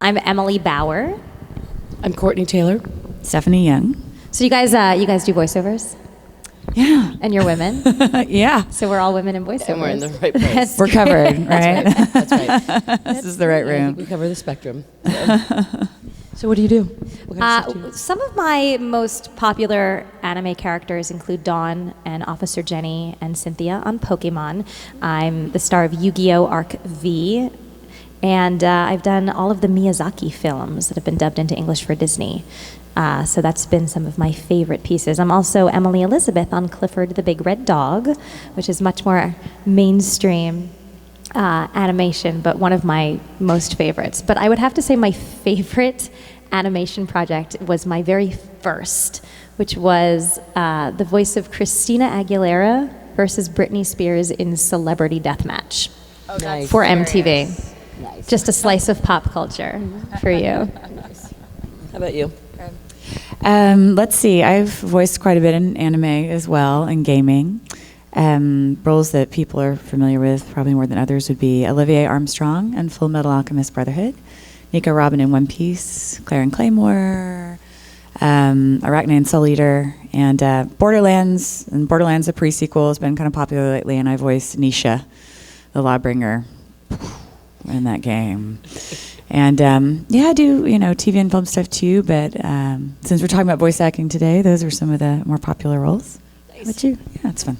I'm Emily Bauer. I'm Courtenay Taylor. Stephanie Young. So you guys do voiceovers? Yeah. And you're women? Yeah. So we're all women in voiceovers. And we're in the right place. We're covered, right? That's right. This is the right I room. think we cover the spectrum. So what do you do? What kind of stuff do you do? Some of my most popular anime characters include Dawn and Officer Jenny and Cynthia on Pokemon. I'm the star of Yu-Gi-Oh! Arc V. And I've done all of the Miyazaki films that have been dubbed into English for Disney. So that's been some of my favorite pieces. I'm also Emily Elizabeth on Clifford the Big Red Dog, which is much more mainstream animation, but one of my most favorites. But I would have to say my favorite animation project was my very first, which was the voice of Christina Aguilera versus Britney Spears in Celebrity Deathmatch for MTV. Nice. Just a slice of pop culture for you. Nice. How about you? Let's see. I've voiced quite a bit in anime as well, and gaming. Roles that people are familiar with, probably more than others, would be Olivier Armstrong in Full Metal Alchemist Brotherhood, Nico Robin in One Piece, Claire in Claymore, Arachne in Soul Eater, and Borderlands. And Borderlands, the pre-sequel, has been kind of popular lately, and I voiced Nisha, the Lawbringer, in that game. And I do TV and film stuff too. But since we're talking about voice acting today, those are some of the more popular roles. Nice. How about you? Yeah, it's fun.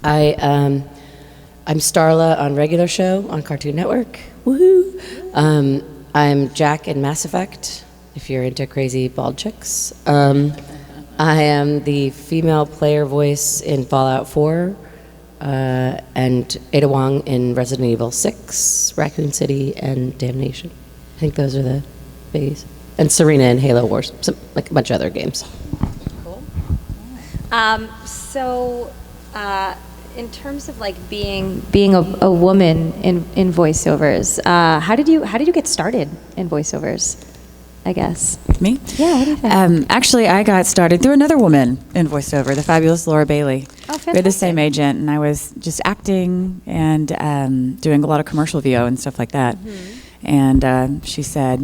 I'm Starla on regular show on Cartoon Network. Woohoo! I'm Jack in Mass Effect, if you're into crazy bald chicks. I am the female player voice in Fallout 4, and Ada Wong in Resident Evil 6, Raccoon City, and Damnation. I think those are the biggies. And Serena in Halo Wars, like a bunch of other games. Cool. In terms of like being a woman in voiceovers, how did you get started in voiceovers? I guess. Me? Yeah. What do you think? Actually, I got started through another woman in voiceover, the fabulous Laura Bailey. Oh, fantastic. We had the same agent, and I was just acting and doing a lot of commercial VO and stuff like that. Mm-hmm. And she said,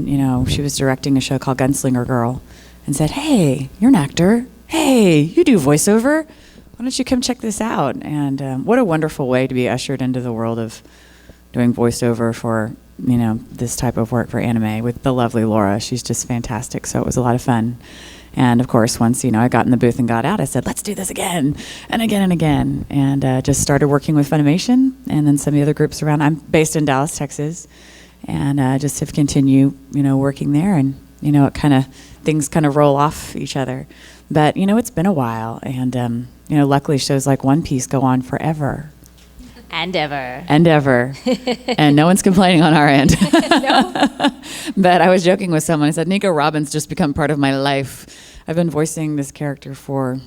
she was directing a show called Gunslinger Girl, and said, "Hey, you're an actor. Hey, you do voiceover. Why don't you come check this out?" And what a wonderful way to be ushered into the world of doing voiceover for this type of work for anime with the lovely Laura. She's just fantastic. So it was a lot of fun. And of course, once I got in the booth and got out, I said, let's do this again and again and again. And just started working with Funimation and then some of the other groups around. I'm based in Dallas, Texas, and just have continued, working there. And it things kind of roll off each other. But it's been a while, and luckily shows like One Piece go on forever. And ever. And no one's complaining on our end. No. But I was joking with someone. I said, Nico Robin's just become part of my life. I've been voicing this character for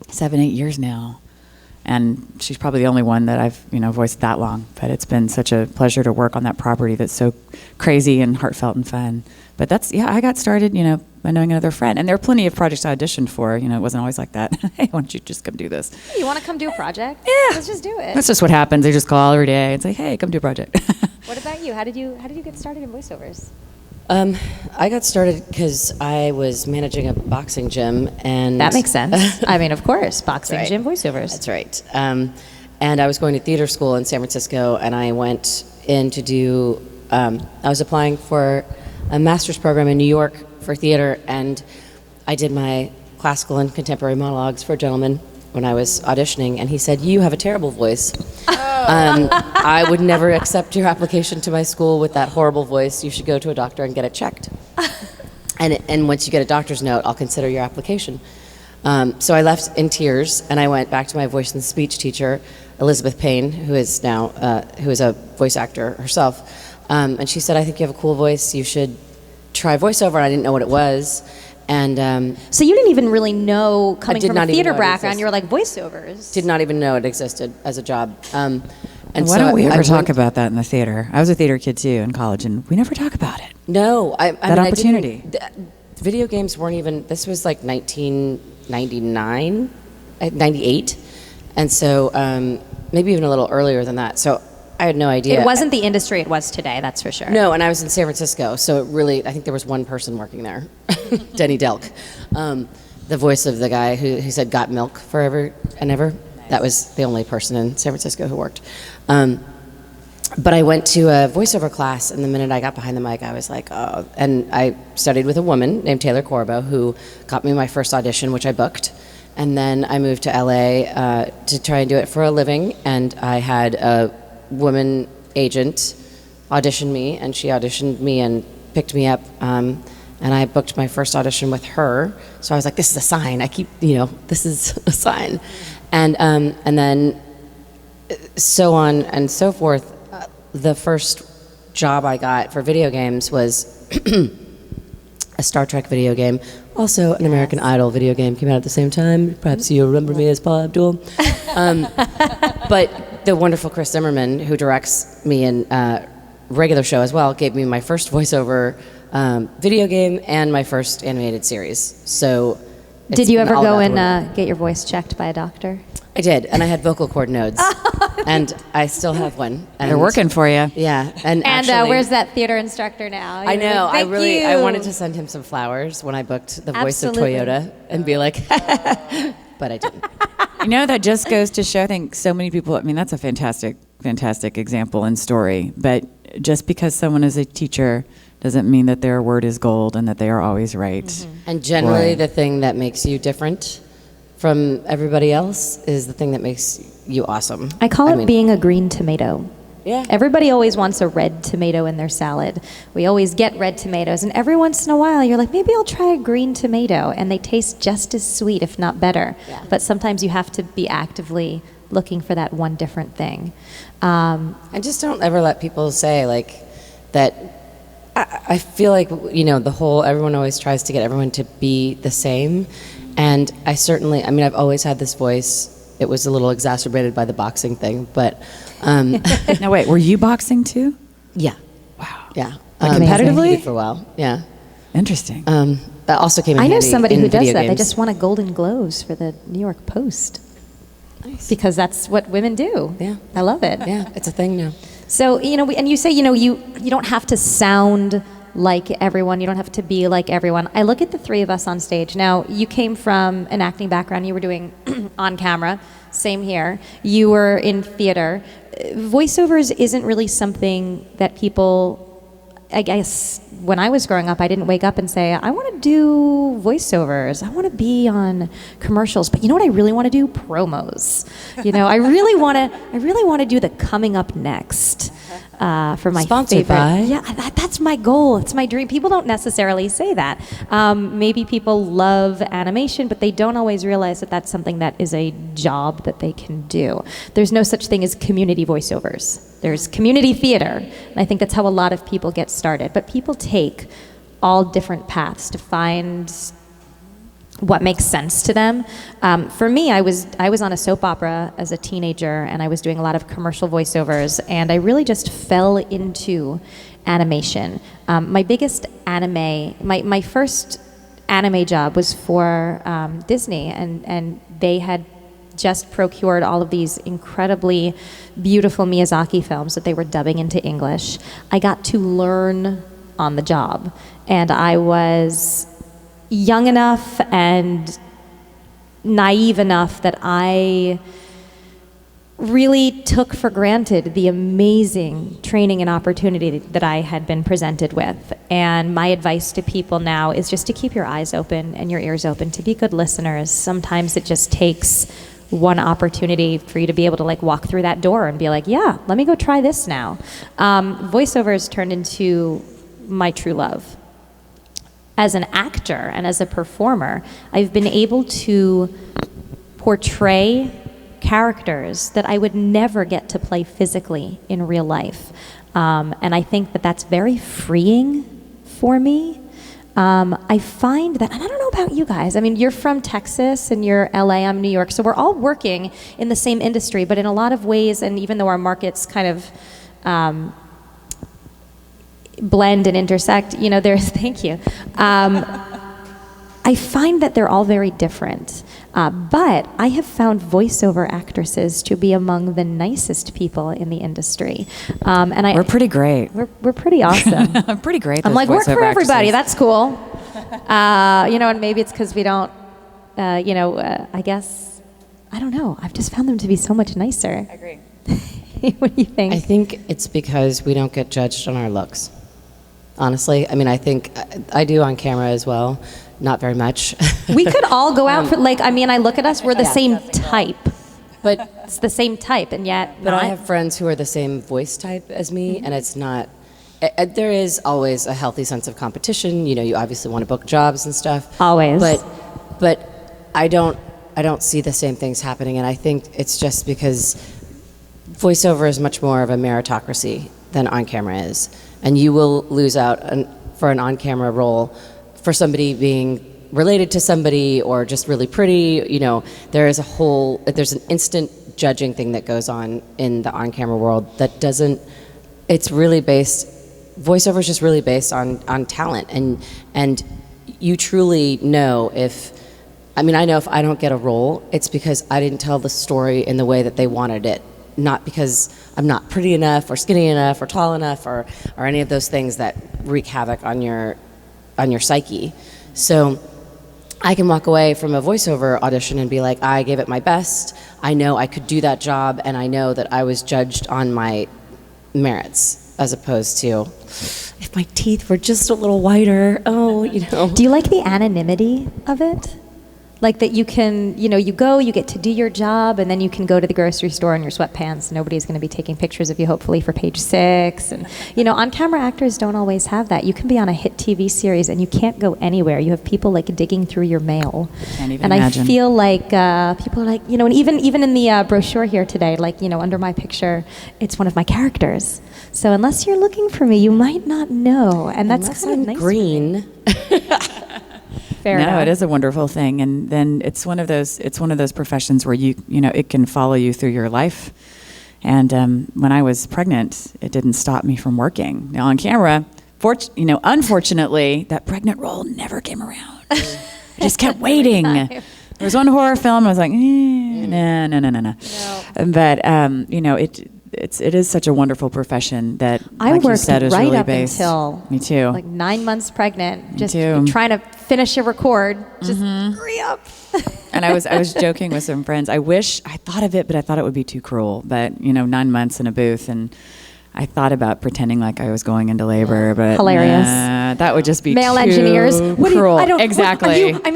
7-8 years now. And she's probably the only one that I've, voiced that long. But it's been such a pleasure to work on that property that's so crazy and heartfelt and fun. But I got started, by knowing another friend. And there are plenty of projects I auditioned for. It wasn't always like that. Hey, why don't you just come do this? Hey, you want to come do a project? Yeah. Let's just do it. That's just what happens. They just call every day and say, hey, come do a project. What about you? How did you get started in voiceovers? I got started because I was managing a boxing gym, and that makes sense. I mean, of course, boxing right. gym voiceovers. That's right. And I was going to theater school in San Francisco, and I went in to do. I was applying for a master's program in New York for theater, and I did my classical and contemporary monologues for a gentleman when I was auditioning, and he said, "You have a terrible voice. I would never accept your application to my school with that horrible voice. You should go to a doctor and get it checked. And once you get a doctor's note, I'll consider your application." So I left in tears, and I went back to my voice and speech teacher, Elizabeth Payne, who is a voice actor herself. And she said, "I think you have a cool voice. You should try voiceover." And I didn't know what it was. And so you didn't even really know, coming from a theater background, you were like, voiceovers? Did not even know it existed as a job. And why don't we ever talk about that in the theater? I was a theater kid too in college, and we never talk about it. No, that opportunity. Video games weren't even. This was like 1999, 98, and so maybe even a little earlier than that. So I had no idea. It wasn't the industry it was today, that's for sure. No, and I was in San Francisco, so it really, I think there was one person working there, Denny Delk, the voice of the guy who said "got milk forever and ever." Nice. That was the only person in San Francisco who worked. But I went to a voiceover class, and the minute I got behind the mic, I was like, oh. And I studied with a woman named Taylor Corbo, who got me my first audition, which I booked. And then I moved to LA to try and do it for a living, and I had a woman agent audition me, and she auditioned me and picked me up, and I booked my first audition with her. So I was like, this is a sign. This is a sign. And then so on and so forth. The first job I got for video games was a Star Trek video game. Also, an American Idol video game came out at the same time. Perhaps you remember me as Paul Abdul. But the wonderful Chris Zimmerman, who directs me in regular show as well, gave me my first voiceover video game and my first animated series. So, did you ever go and get your voice checked by a doctor? I did, and I had vocal cord nodes, and I still have one. And they're working for you. Yeah, and actually, where's that theater instructor now? I know. Like, I wanted to send him some flowers when I booked the voice of Toyota and be like, but I didn't. That just goes to show. I think so many people. I mean, that's a fantastic example and story. But just because someone is a teacher doesn't mean that their word is gold and that they are always right. Mm-hmm. And generally, the thing that makes you different from everybody else is the thing that makes you awesome. I call it being a green tomato. Yeah. Everybody always wants a red tomato in their salad. We always get red tomatoes, and every once in a while you're like, maybe I'll try a green tomato, and they taste just as sweet, if not better. Yeah. But sometimes you have to be actively looking for that one different thing. I just don't ever let people say like that. I feel like, everyone always tries to get everyone to be the same. And I've always had this voice. It was a little exacerbated by the boxing thing, but... Now wait, were you boxing too? Yeah. Wow. Yeah. Competitively? For a while, yeah. Interesting. That also came in I know handy somebody in who does video that. games. They just won a Golden Globes for the New York Post. Nice. Because that's what women do. Yeah. I love it. Yeah, it's a thing now. So, and you say, you don't have to sound like everyone. You don't have to be like everyone. I look at the three of us on stage. Now, you came from an acting background. You were doing on camera. Same here. You were in theater. Voiceovers isn't really something that people... I guess when I was growing up, I didn't wake up and say, I want to do voiceovers. I want to be on commercials. But you know what I really want to do? Promos. I really want to do the coming up next for my Sponsored favorite. by. Yeah, that's my goal. It's my dream. People don't necessarily say that. Maybe people love animation, but they don't always realize that that's something that is a job that they can do. There's no such thing as community voiceovers. There's community theater, and I think that's how a lot of people get started. But people take all different paths to find what makes sense to them. For me, I was on a soap opera as a teenager, and I was doing a lot of commercial voiceovers, and I really just fell into animation. My biggest anime, my first anime job was for Disney, and they had just procured all of these incredibly beautiful Miyazaki films that they were dubbing into English. I got to learn on the job, and I was young enough and naive enough that I really took for granted the amazing training and opportunity that I had been presented with. And my advice to people now is just to keep your eyes open and your ears open, to be good listeners. Sometimes it just takes one opportunity for you to be able to walk through that door and be like, yeah, let me go try this now. Voiceovers turned into my true love. As an actor and as a performer, I've been able to portray characters that I would never get to play physically in real life. And I think that that's very freeing for me. I find that, and I don't know about you guys, you're from Texas and you're LA, I'm New York, so we're all working in the same industry, but in a lot of ways, and even though our markets kind of blend and intersect, thank you. I find that they're all very different. But I have found voiceover actresses to be among the nicest people in the industry. We're pretty great. We're pretty awesome. I'm pretty great. I'm like, work for everybody. Actresses. That's cool. And maybe it's because we don't, I guess, I don't know. I've just found them to be so much nicer. I agree. What do you think? I think it's because we don't get judged on our looks. Honestly, I mean, I think I do on camera as well. Not very much. We could all go out for, I look at us, we're the same type. But It's the same type, and yet But not. I have friends who are the same voice type as me, and it's not. There is always a healthy sense of competition. You obviously want to book jobs and stuff. Always. But I don't see the same things happening, and I think it's just because voiceover is much more of a meritocracy than on camera is, and you will lose out for an on camera role for somebody being related to somebody or just really pretty. There's an instant judging thing that goes on in the on-camera world that doesn't. It's really based. Voiceover is just really based on talent, and you truly know if. I know if I don't get a role, it's because I didn't tell the story in the way that they wanted it, not because I'm not pretty enough or skinny enough or tall enough or any of those things that wreak havoc on your psyche. So I can walk away from a voiceover audition and be like, I gave it my best. I know I could do that job, and I know that I was judged on my merits, as opposed to if my teeth were just a little whiter. Do you like the anonymity of it? Like that you can, you get to do your job, and then you can go to the grocery store in your sweatpants. Nobody's going to be taking pictures of you, hopefully, for page 6. And, on-camera actors don't always have that. You can be on a hit TV series, and you can't go anywhere. You have people, digging through your mail. Can't even and imagine. I feel like people are like, and even in the brochure here today, under my picture, it's one of my characters. So unless you're looking for me, you might not know. And that's Unless kind of I'm nice. green. Fair No, enough. it is a wonderful thing, and then it's one of those professions where it can follow you through your life. And when I was pregnant, it didn't stop me from working. Now on camera, unfortunately, that pregnant role never came around. I just kept waiting. There was one horror film. I was like, no. But it is such a wonderful profession that, I like you worked said, is right really up based. until Me too. 9 months pregnant, just too. trying to finish a record. Just hurry up. And I was joking with some friends. I thought of it, but I thought it would be too cruel. But 9 months in a booth, and I thought about pretending like I was going into labor, but Hilarious. that would just be Male too engineers. cruel. Exactly. I'm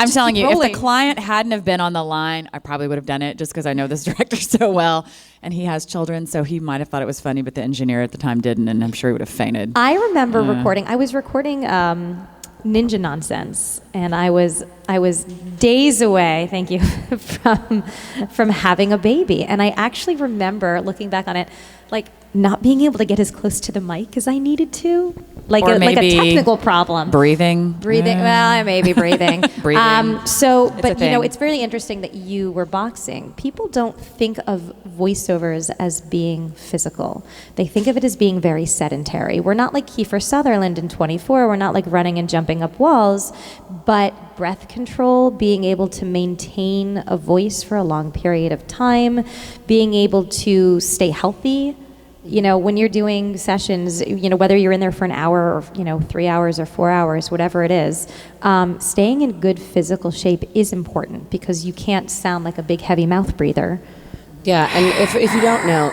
Just telling keep you, if rolling. the client hadn't have been on the line, I probably would have done it just because I know this director so well, and he has children, so he might have thought it was funny, but the engineer at the time didn't, and I'm sure he would have fainted. I remember recording. I was recording Ninja Nonsense, and I was days away. Thank you from having a baby, and I actually remember looking back on it, not being able to get as close to the mic as I needed to, like a technical problem. Breathing. Well, I may be breathing. Breathing. It's very interesting that you were boxing. People don't think of voiceovers as being physical. They think of it as being very sedentary. We're not like Kiefer Sutherland in 24. We're not like running and jumping up walls, but breath control, being able to maintain a voice for a long period of time, being able to stay healthy. When you're doing sessions, whether you're in there for an hour or, 3 hours or 4 hours, whatever it is, staying in good physical shape is important because you can't sound like a big, heavy mouth breather. Yeah, and if you don't know,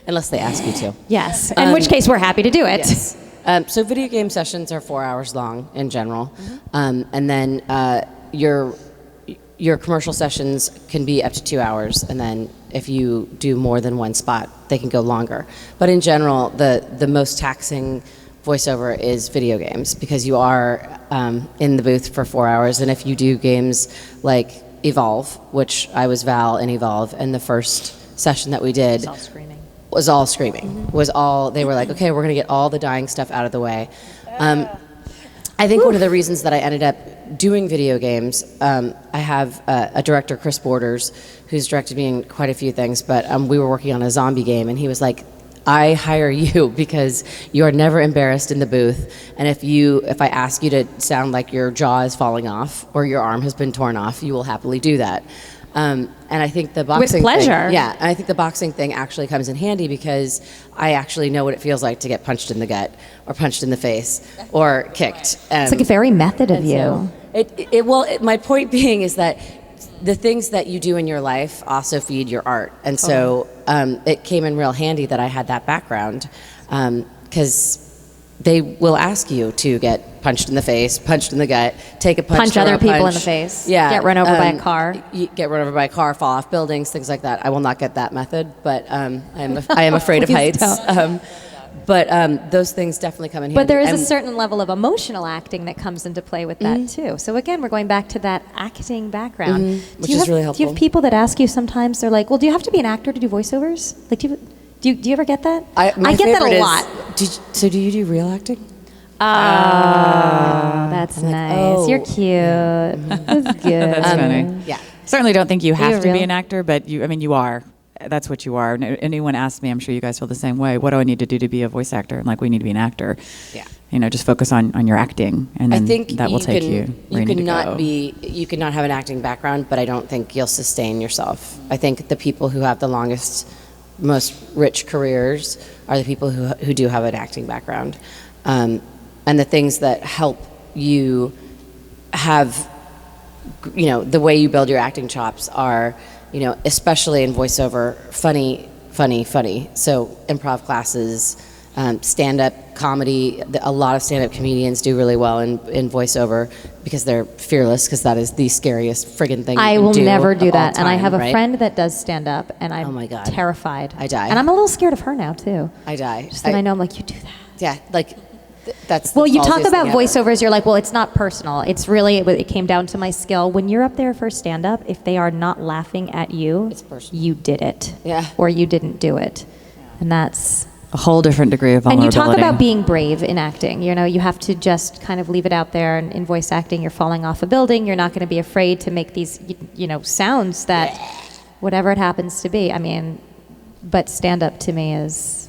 unless they ask you to. Yes, in which case we're happy to do it. Yes. So video game sessions are 4 hours long in general, and then your commercial sessions can be up to 2 hours, and then if you do more than one spot, they can go longer. But in general, the most taxing voiceover is video games because you are in the booth for 4 hours, and if you do games like Evolve, which I was Val in Evolve, and the first session that we did was all screaming. They were like, okay, we're gonna get all the dying stuff out of the way. I think one of the reasons that I ended up doing video games, I have a director, Chris Borders, who's directed me in quite a few things, but we were working on a zombie game, and he was like, I hire you because you are never embarrassed in the booth. And if I ask you to sound like your jaw is falling off or your arm has been torn off, you will happily do that. And I think the boxing With pleasure. thing, and I think the boxing thing actually comes in handy because I actually know what it feels like to get punched in the gut or punched in the face or kicked. It's like a very method of you. My point being is that the things that you do in your life also feed your art. And so it came in real handy that I had that background because they will ask you to get punched in the face, punched in the gut, take a punch Other people punch. in the face. Yeah. Get run over by a car. Get run over by a car, fall off buildings, things like that. I will not get that method, but I am afraid of heights. But those things definitely come in handy. But there is a certain level of emotional acting that comes into play with that too. So again, we're going back to that acting background, which is really helpful. Do you have people that ask you sometimes? They're like, "Well, do you have to be an actor to do voiceovers?" Like, do you ever get that? I get that a lot. So do you do real acting? Oh, that's nice. You're cute. That's good. That's funny. Yeah. Certainly don't think you have to real? be an actor, but you are. That's what you are. And anyone asks me, I'm sure you guys feel the same way. What do I need to do to be a voice actor? I'm like, we need to be an actor. Yeah. Just focus on your acting, and then I think that will take you where you need to go. You could not have an acting background, but I don't think you'll sustain yourself. I think the people who have the longest, most rich careers are the people who do have an acting background. And the things that help you have, the way you build your acting chops are, especially in voiceover, funny. So improv classes, stand-up comedy. A lot of stand-up comedians do really well in voiceover because they're fearless, because that is the scariest friggin' thing I you can will do never do of all that. And I time, have a right? friend that does stand-up, and I'm Oh my God. terrified. I die. And I'm a little scared of her now, too. I die. Just that I know I'm like, you do that. Yeah, like that's. Well, the you talk ballsiest about thing ever. voiceovers, you're like, well, it's not personal. It's really, it came down to my skill. When you're up there for stand-up, if they are not laughing at you, It's personal. you did it. Yeah. Or you didn't do it. And that's... A whole different degree of And vulnerability. you talk about being brave in acting. You have to just kind of leave it out there. And in voice acting, you're falling off a building. You're not going to be afraid to make these, sounds that, whatever it happens to be. But stand-up to me is...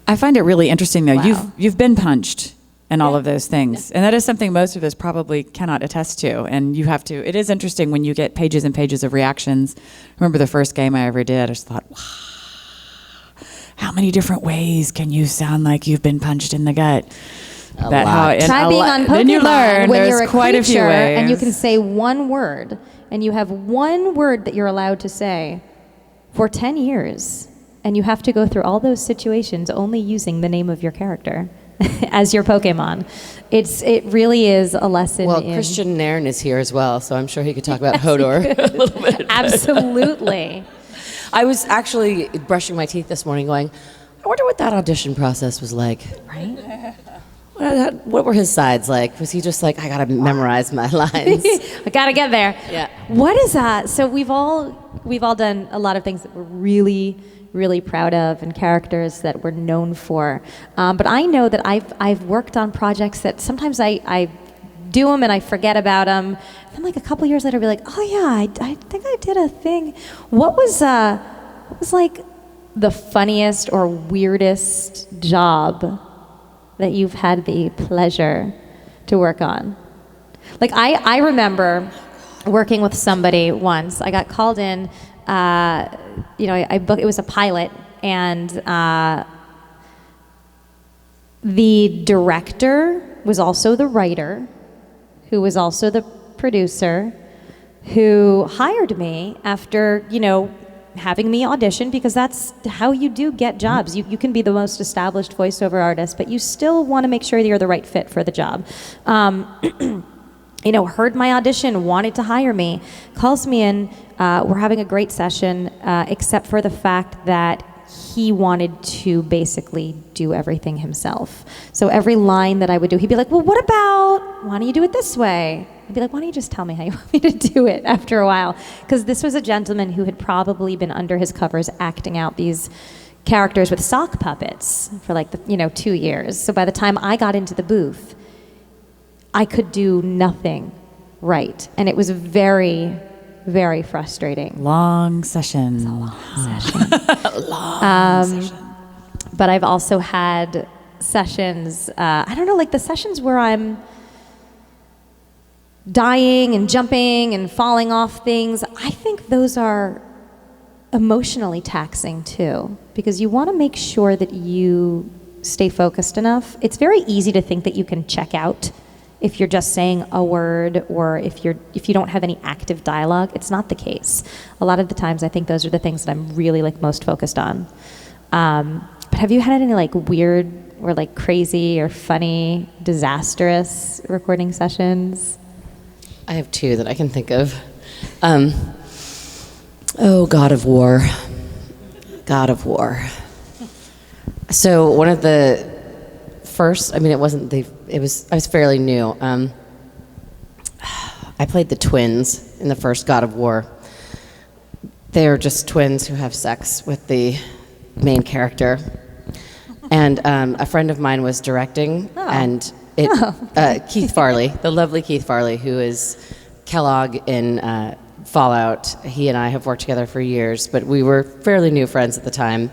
I find it really interesting, though. Wow. You've been punched and all of those things. And that is something most of us probably cannot attest to. And you have to. It is interesting when you get pages and pages of reactions. I remember the first game I ever did, I just thought, wow, how many different ways can you sound like you've been punched in the gut? A lot. Try being on Pokemon Then you learn when there's you're a quite a few creature ways. and you can say one word, and you have one word that you're allowed to say for 10 years, and you have to go through all those situations only using the name of your character as your Pokemon. It really is a lesson. Well, in... Christian Nairn is here as well, so I'm sure he could talk about Hodor a little bit. Absolutely. I was actually brushing my teeth this morning going, I wonder what that audition process was like. Right? What were his sides like? Was he just like, I gotta memorize my lines? I gotta get there. Yeah. What is that? So we've all done a lot of things that we're really, really proud of, and characters that we're known for. But I know that I've worked on projects that sometimes I do them and I forget about them. And like a couple years later, I'll be like, oh yeah, I think I did a thing. What was like the funniest or weirdest job that you've had the pleasure to work on? Like I remember working with somebody once. I got called in. I booked. It was a pilot, and the director was also the writer, who was also the producer, who hired me after having me audition, because that's how you do get jobs. You can be the most established voiceover artist, but you still want to make sure that you're the right fit for the job. Heard my audition, wanted to hire me, calls me in. We're having a great session, except for the fact that he wanted to basically do everything himself. So every line that I would do, he'd be like, well, what about, why don't you do it this way? I'd be like, why don't you just tell me how you want me to do it after a while? Because this was a gentleman who had probably been under his covers acting out these characters with sock puppets for 2 years. So by the time I got into the booth, I could do nothing right. And it was very, very frustrating. Long session. It's a long session. Long session. But I've also had sessions, I don't know, like the sessions where I'm dying and jumping and falling off things. I think those are emotionally taxing too, because you want to make sure that you stay focused enough. It's very easy to think that you can check out if you're just saying a word, or if you don't have any active dialogue. It's not the case. A lot of the times I think those are the things that I'm really like most focused on. But have you had any like weird or like crazy or funny, disastrous recording sessions? I have two that I can think of. God of War. God of War. So one of the first, I was fairly new. I played the twins in the first God of War. They are just twins who have sex with the main character. And a friend of mine was directing, and Keith Farley, the lovely Keith Farley, who is Kellogg in Fallout. He and I have worked together for years, but we were fairly new friends at the time.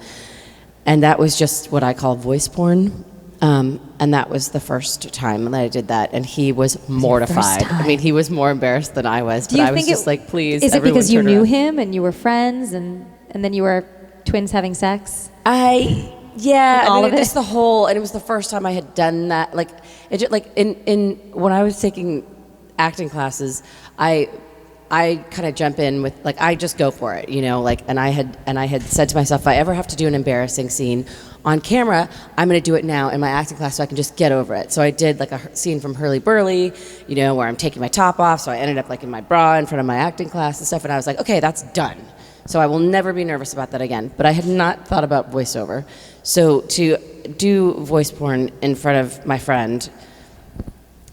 And that was just what I call voice porn. And that was the first time that I did that, and he was mortified. I mean, he was more embarrassed than I was, but I was just like, please, is it everyone because you turn knew around. him and you were friends, and then you were twins having sex? Yeah, all of it? Just the whole, and it was the first time I had done that. Like, it just, like in when I was taking acting classes, I kind of jump in with, like, I just go for it, you know, like, and I had said to myself, if I ever have to do an embarrassing scene on camera, I'm going to do it now in my acting class so I can just get over it. So I did like a scene from Hurly Burly, you know, where I'm taking my top off, so I ended up like in my bra in front of my acting class and stuff, and I was like, okay, that's done. So I will never be nervous about that again. But I had not thought about voiceover. So to do voice porn in front of my friend,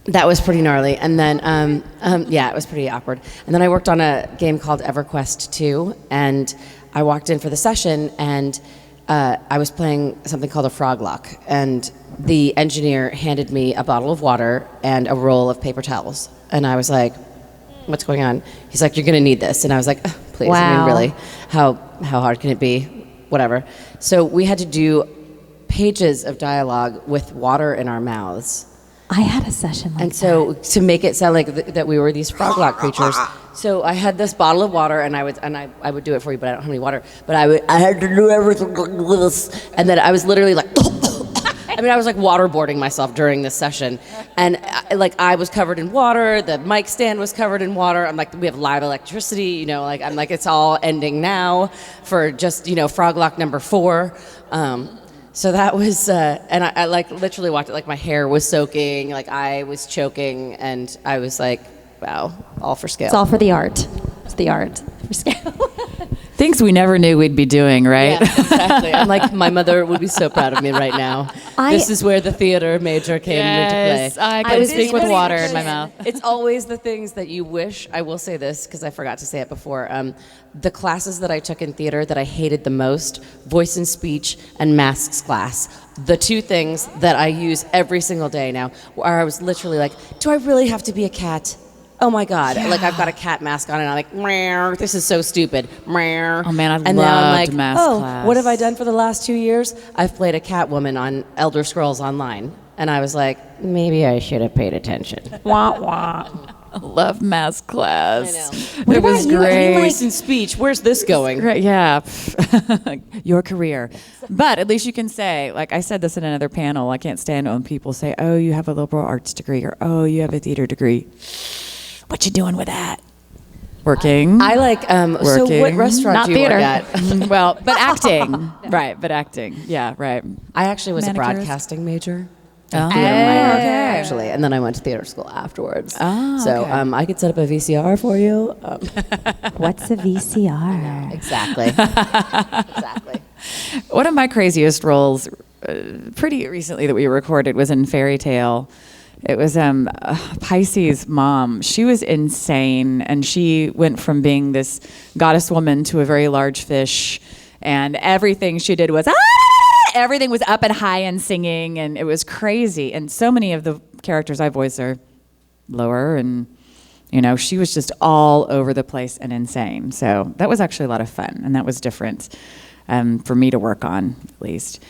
that was pretty gnarly. And then, it was pretty awkward. And then I worked on a game called EverQuest 2, and I walked in for the session, and I was playing something called a frog lock. And the engineer handed me a bottle of water and a roll of paper towels. And I was like, what's going on? He's like, you're going to need this. And I was like, oh, please, wow. I mean, really, how hard can it be? Whatever. So we had to do pages of dialogue with water in our mouths. I had a session like that. And so to make it sound like that we were these frog lock creatures, so I had this bottle of water, and I would do it for you, but I don't have any water. But I had to do everything like this, and then I was literally like, I was like waterboarding myself during this session, and I was covered in water. The mic stand was covered in water. I'm like, we have live electricity, you know, like I'm like, it's all ending now for just, you know, frog lock number 4. So that was, and I like literally walked it, like my hair was soaking, like I was choking, and I was like, wow, all for scale. It's all for the art. It's the art for scale. Things we never knew we'd be doing, right? Yeah, exactly. I'm like, my mother would be so proud of me right now. This is where the theater major came into play. I could speak with water in my mouth. It's always the things that you wish. I will say this because I forgot to say it before. The classes that I took in theater that I hated the most, voice and speech and masks class. The two things that I use every single day now, where I was literally like, do I really have to be a cat? Oh my God! Yeah. Like I've got a cat mask on, and I'm like, meow, this is so stupid. Meow. Oh man, and now I'm like, mask class. What have I done for the last 2 years? I've played a Catwoman on Elder Scrolls Online, and I was like, maybe I should have paid attention. Wah wah. I love mask class. I know. It was great. Voice and speech. Where's this going? Right, yeah, your career. But at least you can say, like I said this in another panel, I can't stand when people say, oh, you have a liberal arts degree, or oh, you have a theater degree. What you doing with that? Working. I like, so what restaurant Not do you theater. work at? Well, but acting. Right, but acting. Yeah, right. I actually was Manicurist. a broadcasting major. Oh, Theater okay. Actually, and then I went to theater school afterwards. Oh, so okay. I could set up a VCR for you. What's a VCR? Exactly. Exactly. One of my craziest roles, pretty recently that we recorded, was in Fairy Tale. It was Pisces' mom. She was insane, and she went from being this goddess woman to a very large fish, and everything she did was everything was up and high and singing, and it was crazy. And so many of the characters I voice are lower, and you know, she was just all over the place and insane. So that was actually a lot of fun, and that was different for me to work on, at least.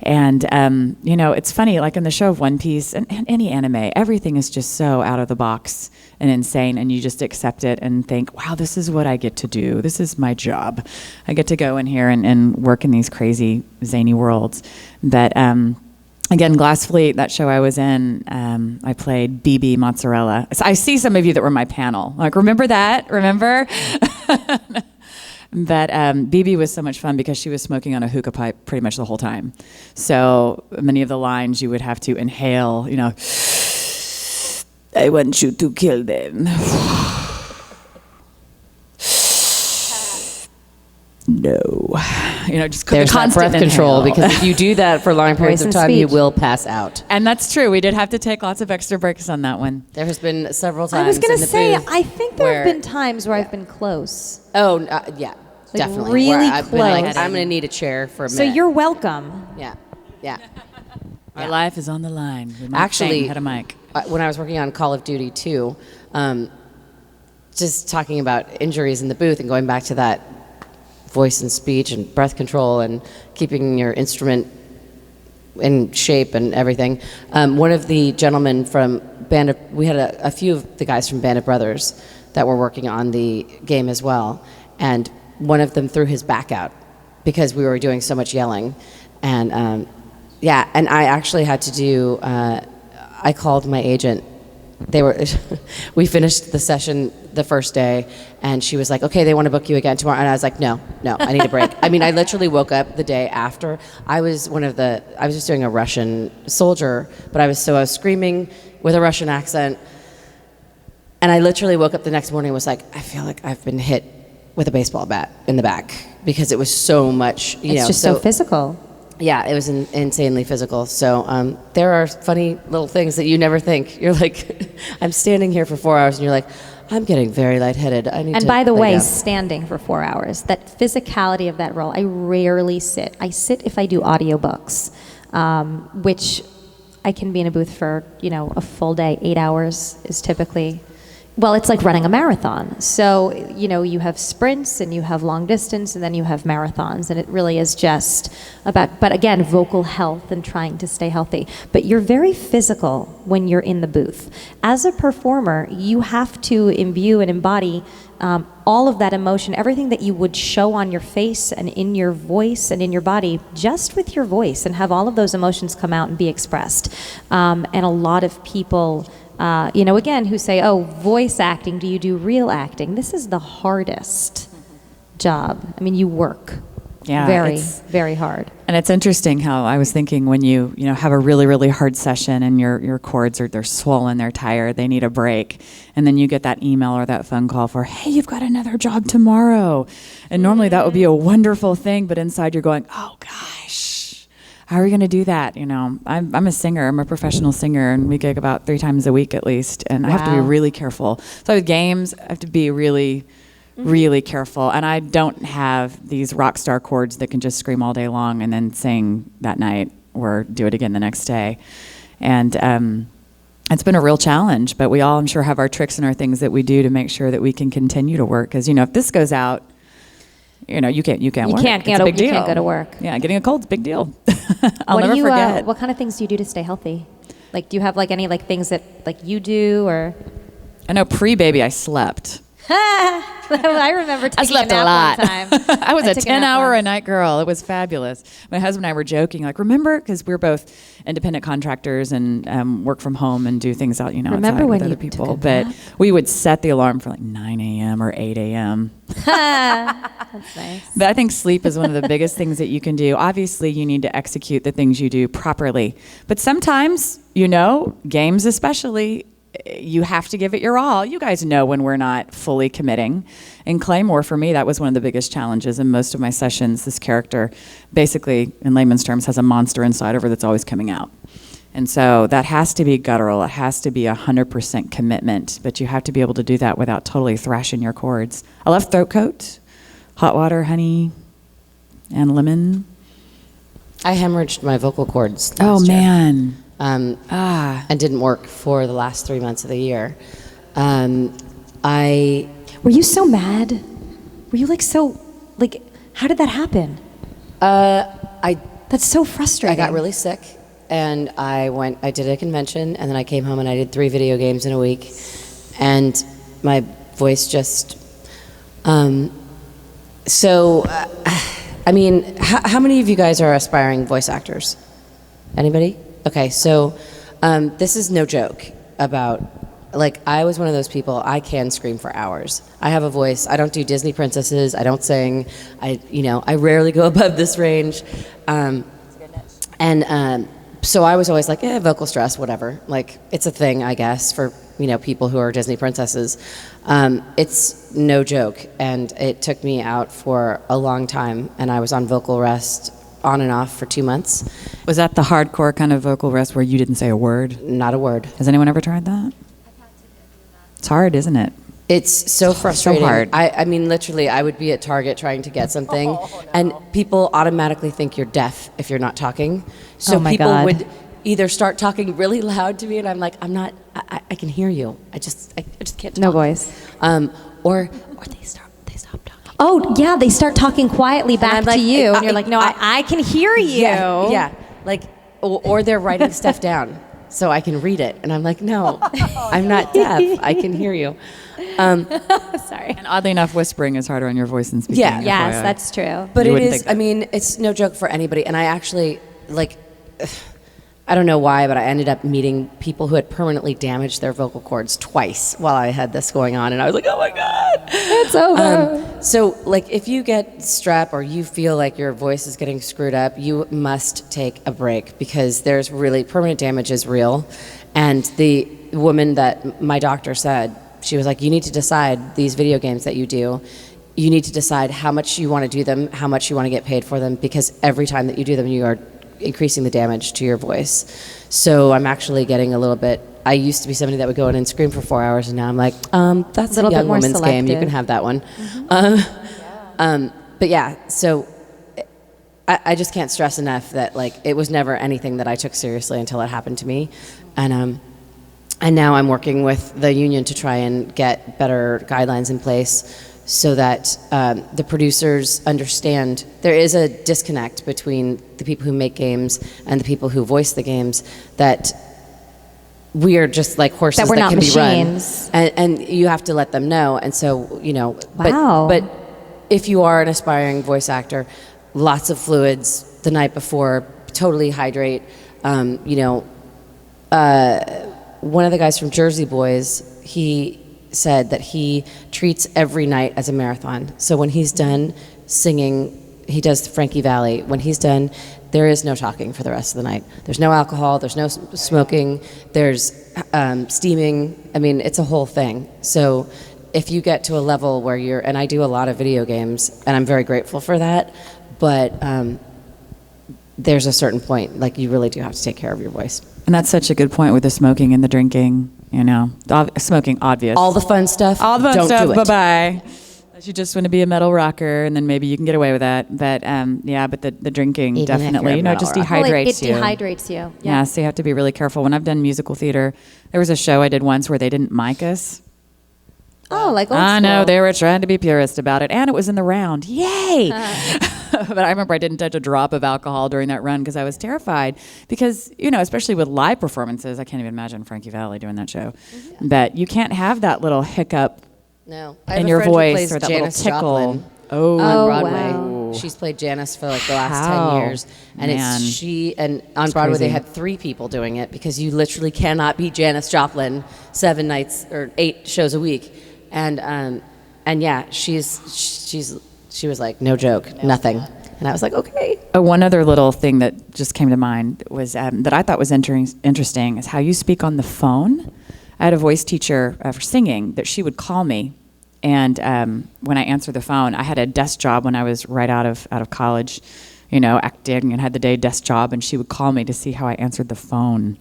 And, it's funny, like in the show of One Piece and any anime, everything is just so out of the box and insane, and you just accept it and think, wow, this is what I get to do. This is my job. I get to go in here and work in these crazy, zany worlds. But, again, Glass Fleet, that show I was in, I played BB Mozzarella. So I see some of you that were my panel. Like, remember that? Remember? But BB was so much fun because she was smoking on a hookah pipe pretty much the whole time. So many of the lines you would have to inhale, I want you to kill them. No. Just There's that breath control, inhale. because if you do that for long periods of Voice and time, you speech. will pass out. And that's true. We did have to take lots of extra breaks on that one. There has been several times I was going in to the say, booth I think there have where- been times where I've been close. Oh, yeah, definitely. really where I've been like, close. I'm going to need a chair for a So minute. you're welcome. Yeah, yeah. Our life is on the line. We might Actually, faint, had a mic. When I was working on Call of Duty 2, just talking about injuries in the booth and going back to that voice and speech and breath control and keeping your instrument in shape and everything. One of the gentlemen from we had a few of the guys from Band of Brothers that were working on the game as well, and one of them threw his back out because we were doing so much yelling. And and I actually had to do, I called my agent. We finished the session the first day, and she was like, okay, they want to book you again tomorrow. And I was like, no, I need a break. I mean, I literally woke up the day after. I was just doing a Russian soldier, but I was screaming with a Russian accent. And I literally woke up the next morning and was like, I feel like I've been hit with a baseball bat in the back, because it was so much, It's just so physical. Yeah, it was insanely physical. So there are funny little things that you never think. You're like, I'm standing here for 4 hours, and you're like, I'm getting very lightheaded. I need to. And by the lay way, down. standing for 4 hours, that physicality of that role, I rarely sit. I sit if I do audiobooks, which I can be in a booth for, a full day. 8 hours is typically, well, it's like running a marathon. So, you have sprints and you have long distance and then you have marathons, and it really is just about, but again, vocal health and trying to stay healthy. But you're very physical when you're in the booth. As a performer, you have to imbue and embody all of that emotion, everything that you would show on your face and in your voice and in your body, just with your voice, and have all of those emotions come out and be expressed. And a lot of people, again, who say, oh, voice acting, do you do real acting? This is the hardest job. I mean, you work very, very hard. And it's interesting how I was thinking when you have a really, really hard session and your cords they're swollen, they're tired, they need a break. And then you get that email or that phone call for, hey, you've got another job tomorrow. And normally that would be a wonderful thing, but inside you're going, oh gosh, how are we going to do that? I'm a singer, I'm a professional singer, and we gig about 3 times a week at least. And I have to be really careful. So with games, I have to be really careful. And I don't have these rock star chords that can just scream all day long and then sing that night or do it again the next day. And it's been a real challenge, but we all, I'm sure, have our tricks and our things that we do to make sure that we can continue to work. Because, if this goes out, you can't work. You can't go to work. Yeah, getting a cold's a big deal. I'll never forget. What kind of things do you do to stay healthy? Like, do you have any things that you do, or? I know pre-baby I slept. I remember taking slept a nap a lot. one time. I was a took a nap 10-hour once. a night girl. It was fabulous. My husband and I were joking, remember, because we're both independent contractors and work from home and do things out, Remember outside when with other you people. took a But nap? we would set the alarm for 9 a.m. or 8 a.m. That's nice. But I think sleep is one of the biggest things that you can do. Obviously, you need to execute the things you do properly. But sometimes, games especially, you have to give it your all. You guys know when we're not fully committing. In Claymore, for me, that was one of the biggest challenges. In most of my sessions, this character basically, in layman's terms, has a monster inside of her that's always coming out. And so that has to be guttural. It has to be 100% commitment. But you have to be able to do that without totally thrashing your chords. I love throat coat, hot water, honey, and lemon. I hemorrhaged my vocal cords Oh, last year. man. And didn't work for the last 3 months of the year. Were you so mad? Were you how did that happen? I That's so frustrating. I got really sick, and I did a convention, and then I came home and I did 3 video games in a week, and my voice just, I mean, how many of you guys are aspiring voice actors? Anybody? Okay, so this is no joke about, like, I was one of those people, I can scream for hours. I have a voice. I don't do Disney princesses. I don't sing. I rarely go above this range. So I was always like, vocal stress, whatever. Like, it's a thing, I guess, for, people who are Disney princesses. It's no joke, and it took me out for a long time, and I was on vocal rest on and off for 2 months. Was that the hardcore kind of vocal rest where you didn't say a word? Not a word. Has anyone ever tried that? It's hard, isn't it? It's so frustrating. So hard. I mean, literally, I would be at Target trying to get something, and people automatically think you're deaf if you're not talking. So people would either start talking really loud to me, and I'm like, I'm not. I can hear you. I just can't talk. No voice. Or they stop talking. Oh, yeah, they start talking quietly back I'm like, to you, and you're like, no, I can hear you. Yeah. Like, or they're writing stuff down so I can read it, and I'm like, no, I'm not deaf. I can hear you. Sorry. And oddly enough, whispering is harder on your voice than speaking. Yeah. Yes, FYI. that's true. But You it wouldn't is, think I mean, it's no joke for anybody. And I actually, like, I don't know why, but I ended up meeting people who had permanently damaged their vocal cords twice while I had this going on. And I was like, oh my God. It's over. So, like, if you get strep or you feel like your voice is getting screwed up, you must take a break, because there's really, permanent damage is real. And the woman that my doctor said, she was like, you need to decide these video games that you do. You need to decide how much you want to do them, how much you want to get paid for them, because every time that you do them, you are increasing the damage to your voice. So I'm actually getting a little bit, I used to be somebody that would go in and scream for 4 hours, and now I'm like, that's a young woman's game. You can have that one. But yeah, so I just can't stress enough that, like, it was never anything that I took seriously until it happened to me. And now I'm working with the union to try and get better guidelines in place so that the producers understand there is a disconnect between the people who make games and the people who voice the games, that we are just like horses That we're not can machines. be run. And you have to let them know. And so, Wow. but if you are an aspiring voice actor, lots of fluids the night before, totally hydrate. One of the guys from Jersey Boys, he said that he treats every night as a marathon. So when he's done singing, he does Frankie Valli. When he's done, there is no talking for the rest of the night. There's no alcohol, there's no smoking, there's steaming. I mean, it's a whole thing. So if you get to a level where and I do a lot of video games, and I'm very grateful for that, but there's a certain point, like, you really do have to take care of your voice. And that's such a good point with the smoking and the drinking, smoking, obvious. All the fun stuff, All the fun don't stuff, do it. bye-bye. Unless you just want to be a metal rocker, and then maybe you can get away with that. But but the drinking, Even if definitely, you're a metal just rocker. dehydrates It you. dehydrates you. Yeah, so you have to be really careful. When I've done musical theater, there was a show I did once where they didn't mic us. Oh, like old I school. know, they were trying to be purist about it, and it was in the round. Yay! But I remember I didn't touch a drop of alcohol during that run because I was terrified. Because, especially with live performances, I can't even imagine Frankie Valli doing that show. Mm-hmm. But you can't have that little hiccup No, I have in a your friend who voice plays or that Janis little tickle. Joplin Oh, on Broadway. wow. She's played Janice for like the last How? 10 years, and Man. and on Broadway crazy. they had 3 people doing it, because you literally cannot be Janis Joplin 7 nights or 8 shows a week, and yeah, she was like, no joke, nothing. And I was like, okay. One other little thing that just came to mind was that I thought was interesting is how you speak on the phone. I had a voice teacher for singing that she would call me, and when I answered the phone, I had a desk job when I was right out of college, acting, and had the day desk job, and she would call me to see how I answered the phone.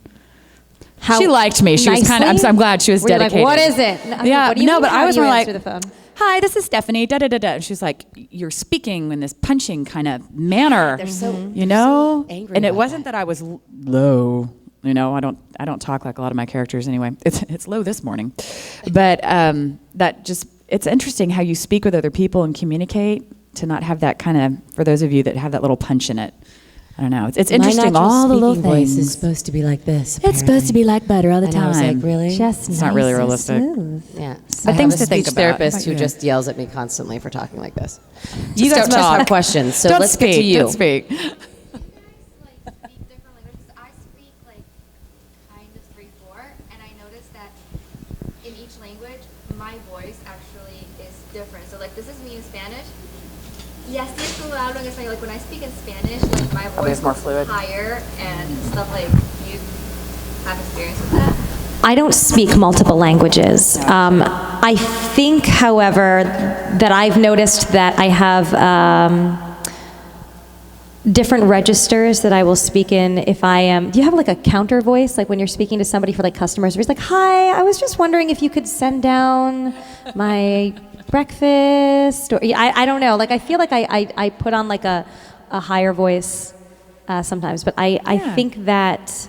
She liked me. She was kind of. I'm glad she was Were you dedicated. like, what is it? Yeah, what do you mean, but how I was do you more answer like, the phone? "Hi, this is Stephanie." Da da da da. And she's like, "You're speaking in this punching kind of manner." They're so angry And it about wasn't that I was low. I don't talk like a lot of my characters anyway. It's low this morning, but that just it's interesting how you speak with other people and communicate to not have that kind of. For those of you that have that little punch in it. I don't know. It's interesting. All the little voice things. is supposed to be like this. It's supposed to be like butter all the And I was time. like, really? Just It's not really nice and realistic. smooth. Yeah. But I things have a to think speech about. therapist How who about you? just yells at me constantly for talking like this. You You guys guys must talk. have questions, so Don't let's speak. get to you. Don't speak. Like speak different languages. I speak like kind of 3/4, and I noticed that in each language, my voice actually is different. So like this is me in Spanish. Y así es como hablo en español. Like when I speak in Spanish, like my voice it's more is fluid. higher and stuff. Like you have experience with that. I don't speak multiple languages. I think, however, that I've noticed that I have different registers that I will speak in if I am. Do you have like a counter voice, like when you're speaking to somebody for like customers? Where it's like, "Hi, I was just wondering if you could send down my breakfast," or I don't know. Like I feel like I put on like a higher voice sometimes, but I think that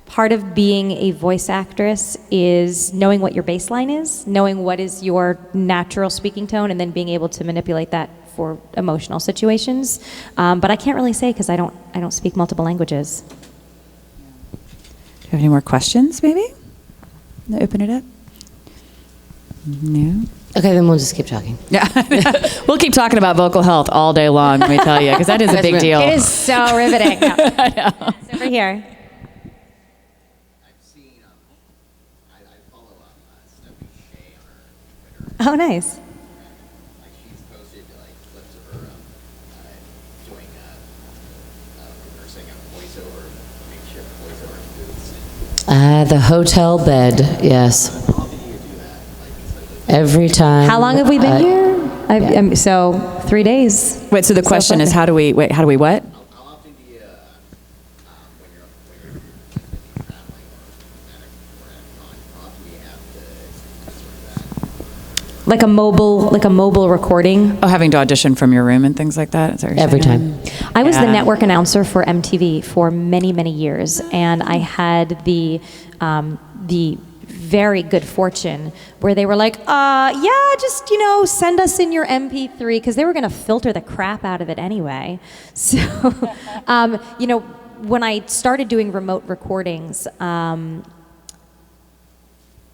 part of being a voice actress is knowing what your baseline is, knowing what is your natural speaking tone, and then being able to manipulate that for emotional situations. But I can't really say because I don't speak multiple languages. Do you have any more questions, maybe? Open it up. No? Okay, then we'll just keep talking. Yeah. We'll keep talking about vocal health all day long, let me tell you, because that is a big deal. It is so riveting. No. It's over here. I've seen, I follow Stephanie Shea on her Twitter. Oh, nice. Like she's posted like clips of her doing rehearsing a voiceover, makeshift voiceover booths. The hotel bed, yes. How often do you do that? Like instead of Every time. How long have we been here? yeah. So 3 days. Wait, so the question is, how do we what? how often do you when you're traveling or at a con, how often do you have to sort of Like a mobile recording. Oh, having to audition from your room and things like that? Is that what you're Every saying? time. I was the Yeah. network announcer for MTV for many, many years, and I had the very good fortune where they were like, yeah, just, send us in your MP3, because they were going to filter the crap out of it anyway. So, when I started doing remote recordings,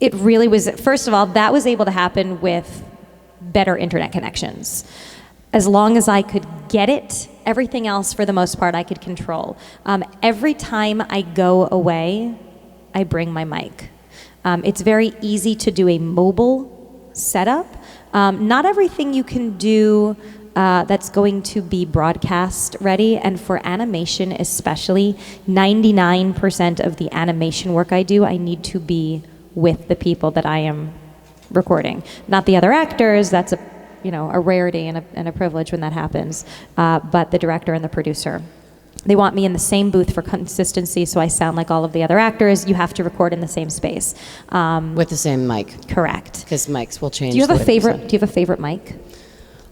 it really was, first of all, that was able to happen with better internet connections. As long as I could get it, everything else, for the most part, I could control. Every time I go away, I bring my mic. It's very easy to do a mobile setup. Not everything you can do that's going to be broadcast ready, and for animation especially, 99% of the animation work I do, I need to be with the people that I am recording. Not the other actors, that's a rarity and a privilege when that happens, but the director and the producer. They want me in the same booth for consistency, so I sound like all of the other actors. You have to record in the same space. With the same mic, Correct. because mics will change. Do you have the a way they favorite? sound. Do you have a favorite mic?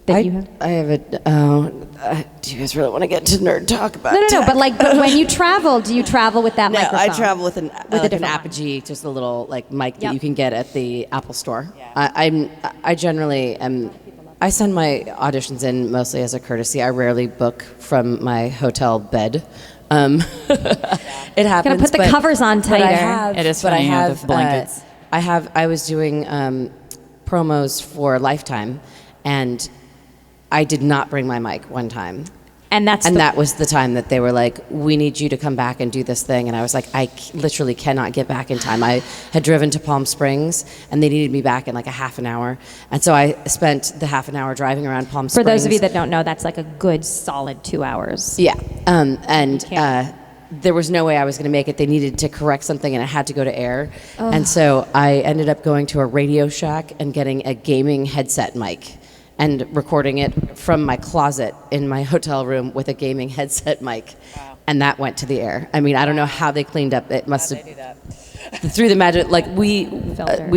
That you have? I have a. Do you guys really want to get to nerd talk about? No. But when you travel, do you travel with that No, microphone? I travel with an a different one. Apogee, just a little mic that Yep. you can get at the Apple Store. I generally am. I send my auditions in mostly as a courtesy. I rarely book from my hotel bed. It happens. Gonna put the but- covers on but I tighter. have- It is but funny, I you know, have the blankets. I was doing promos for Lifetime, and I did not bring my mic one time. And That was the time that they were like, we need you to come back and do this thing. And I was like, literally cannot get back in time. I had driven to Palm Springs, and they needed me back in like a half an hour. And so I spent the half an hour driving around Palm For Springs. those of you that don't know, that's like a good solid 2 hours. Yeah. can't. There was no way I was going to make it. They needed to correct something, and it had to go to air. And so I ended up going to a Radio Shack and getting a gaming headset mic and recording it from my closet in my hotel room with a gaming headset mic. Wow. And that went to the air. I mean, I don't know how they cleaned up. It must have... Through the magic, we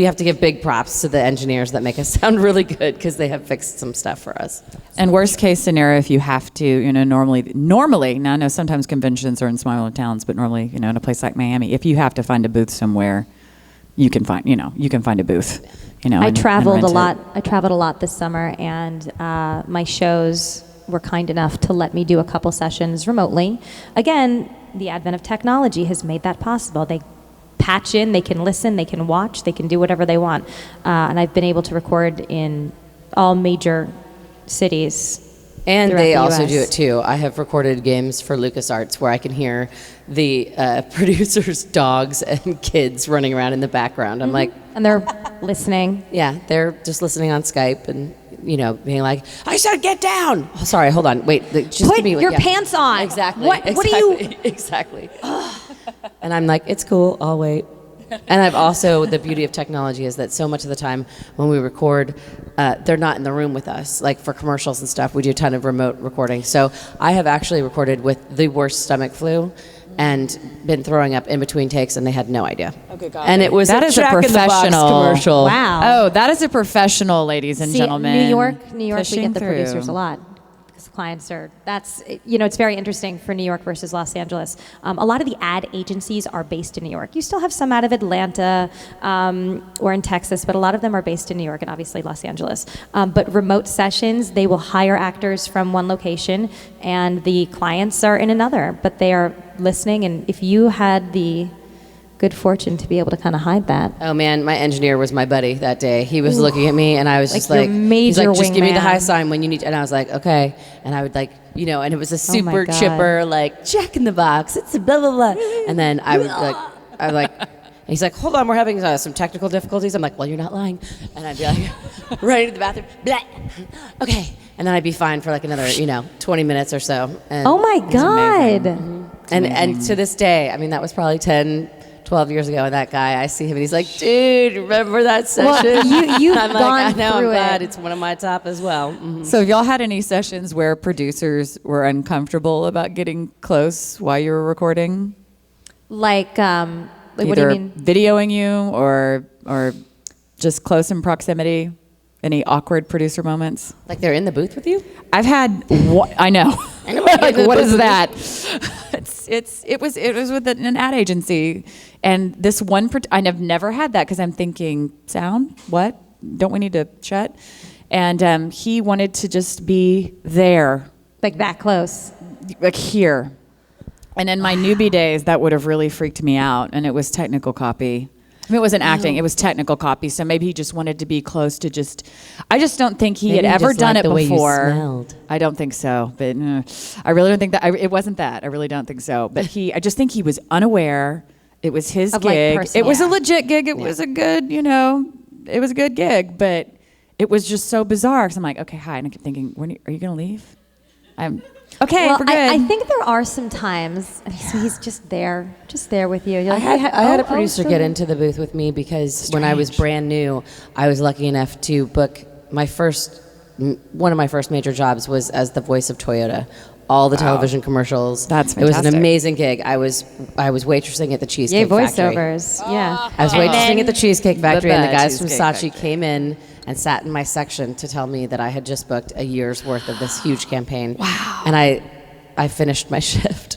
have to give big props to the engineers that make us sound really good, because they have fixed some stuff for us. And worst case scenario, if you have to, normally, now I know sometimes conventions are in smaller towns, but normally, in a place like Miami, if you have to find a booth somewhere, you can find a booth. I and traveled rent a it. lot. I traveled a lot this summer, and my shows were kind enough to let me do a couple sessions remotely. Again, the advent of technology has made that possible. They patch in, they can listen, they can watch, they can do whatever they want. And I've been able to record in all major cities. And throughout they the also US. do it too. I have recorded games for LucasArts where I can hear the producers' dogs and kids running around in the background. I'm like, And they're listening. yeah, they're just listening on Skype and, being like, I said get down. Oh, sorry, hold on. Wait, just Put give me your pants on. Exactly. What do you... Exactly. And I'm like, it's cool. I'll wait. And I've also, the beauty of technology is that so much of the time when we record, they're not in the room with us. Like for commercials and stuff, we do a ton of remote recording. So I have actually recorded with the worst stomach flu and been throwing up in between takes, and they had no idea. Okay, got And it. it was That a is a Jack in the Box professional commercial. Wow. Oh, that is a professional, ladies and See, gentlemen. New York, we Pushing get the through. producers a lot. Because clients are, it's very interesting for New York versus Los Angeles. A lot of the ad agencies are based in New York. You still have some out of Atlanta or in Texas, but a lot of them are based in New York and obviously Los Angeles. But remote sessions, they will hire actors from one location and the clients are in another, but they are listening. And if you had the good fortune to be able to kind of hide that. Oh man, my engineer was my buddy that day. He was looking at me, and I was Like just your like, major he's like, just give me the wingman. high sign when you need. And I was like, okay. And I would like, and it was a super God. chipper, like Jack in the Box. It's a blah blah blah. And then I would and he's like, hold on, we're having some technical difficulties. I'm like, well, you're not lying. And I'd be like, running to the bathroom, blah. Okay. And then I'd be fine for like another, 20 minutes or so. And Oh my God. and to this day, I mean, that was probably 10, 12 years ago, and that guy, I see him, and he's like, dude, remember that session? Well, you've I'm gone like, I know, I'm through glad it. it's one of my top as well. Mhm. So, have y'all had any sessions where producers were uncomfortable about getting close while you were recording? Like what do you Either mean? videoing you or just close in proximity? Any awkward producer moments? Like they're in the booth with you? I've had. I know. I know what Like, you're what doing. is that? It was with an ad agency, and this one. I've never had that because I'm thinking, sound what? Don't we need to shut? And he wanted to just be there, Like that close. like here. And in my newbie days, that would have really freaked me out. And it was technical copy. I mean, it wasn't acting; it was technical copy. So maybe he just wanted to be close to just. I just don't think he Maybe had he ever just done liked it the way you before. smelled. I don't think so, but I really don't think that. It wasn't that. I really don't think so. But I just think he was unaware. It was his Of, like, gig. personal- It was a Yeah. legit gig. It was a good, it was a good gig. But it was just so bizarre. Because I'm like, okay, hi, and I kept thinking, are you going to leave? Okay, Well, we're good. I think there are some times, and he's just there with you. You're I like, had a oh, producer so- get into the booth with me because when I was brand new, I was lucky enough to book one of my first major jobs was as the voice of Toyota. All the television commercials. That's It was an fantastic. amazing gig. I was waitressing at the Yay, Cheesecake Factory. voiceovers. Yeah. I was And waitressing then- at the Cheesecake Factory, and the guys from Cheesecake Saatchi came in and sat in my section to tell me that I had just booked a year's worth of this huge campaign. Wow. And I finished my shift.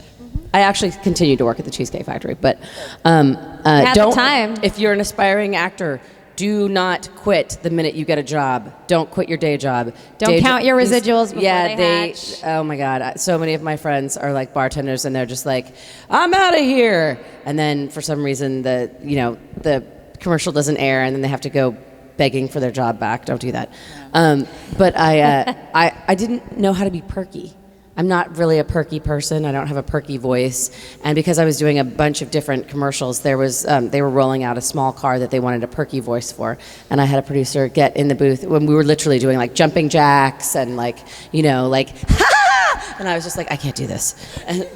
I actually continued to work at the Cheesecake Factory, but Had the don't. time. If you're an aspiring actor, do not quit the minute you get a job. Don't quit your day job. Don't count your residuals before they hatch. Oh my God! So many of my friends are like bartenders, and they're just like, "I'm out of here," and then for some reason the commercial doesn't air, and then they have to go begging for their job back. Don't do that. But I didn't know how to be perky. I'm not really a perky person. I don't have a perky voice. And because I was doing a bunch of different commercials, they were rolling out a small car that they wanted a perky voice for. And I had a producer get in the booth when we were literally doing like jumping jacks and like, ha! And I was just like, I can't do this. And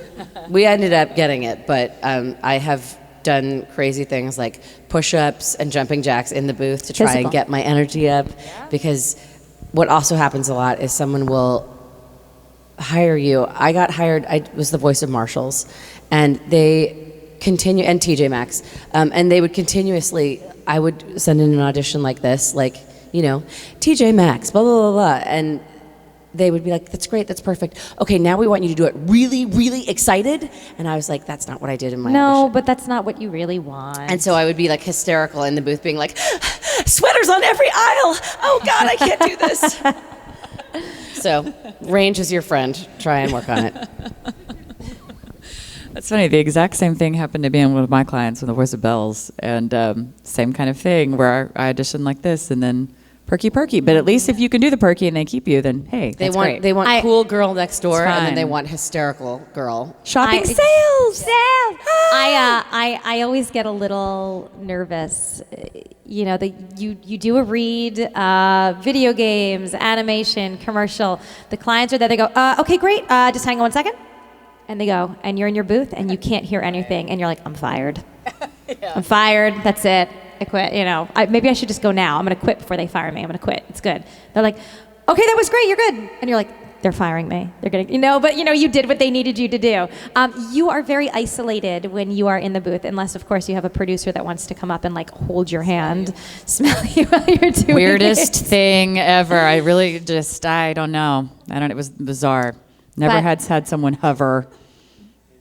we ended up getting it, but I have done crazy things like push-ups and jumping jacks in the booth to try Physical. and get my energy up. Because what also happens a lot is someone will hire you. I got hired, I was the voice of Marshalls, and they continue, and TJ Maxx, and they would continuously, I would send in an audition like this, like, TJ Maxx, blah, blah, blah, blah, and they would be like, that's great, that's perfect. Okay, now we want you to do it really, really excited. And I was like, that's not what I did in my No, audition. but that's not what you really want. And so I would be like hysterical in the booth being like, sweaters on every aisle. Oh God, I can't do this. So range is your friend. Try and work on it. That's funny. The exact same thing happened to me in one of my clients in The Voice of Bells. And same kind of thing where I auditioned like this and then perky. But at least if you can do the perky and they keep you, then hey, that's great. They want cool girl next door, It's and then they fine. want hysterical girl. Shopping sales! I always get a little nervous. You know, you do a read, video games, animation, commercial. The clients are there. They go, okay, great. Just hang on 1 second. And they go, and you're in your booth, and you can't hear anything, and you're like, I'm fired. I'm fired. That's it. I quit. You know, maybe I should just go now. I'm going to quit before they fire me. I'm going to quit. It's good. They're like, okay, that was great. You're good. And you're like, they're firing me. They're getting, but you did what they needed you to do. You are very isolated when you are in the booth, unless, of course, you have a producer that wants to come up and like hold your hand, smell you while you're doing Weirdest it. thing ever. I really I don't know. It was bizarre. Never had someone hover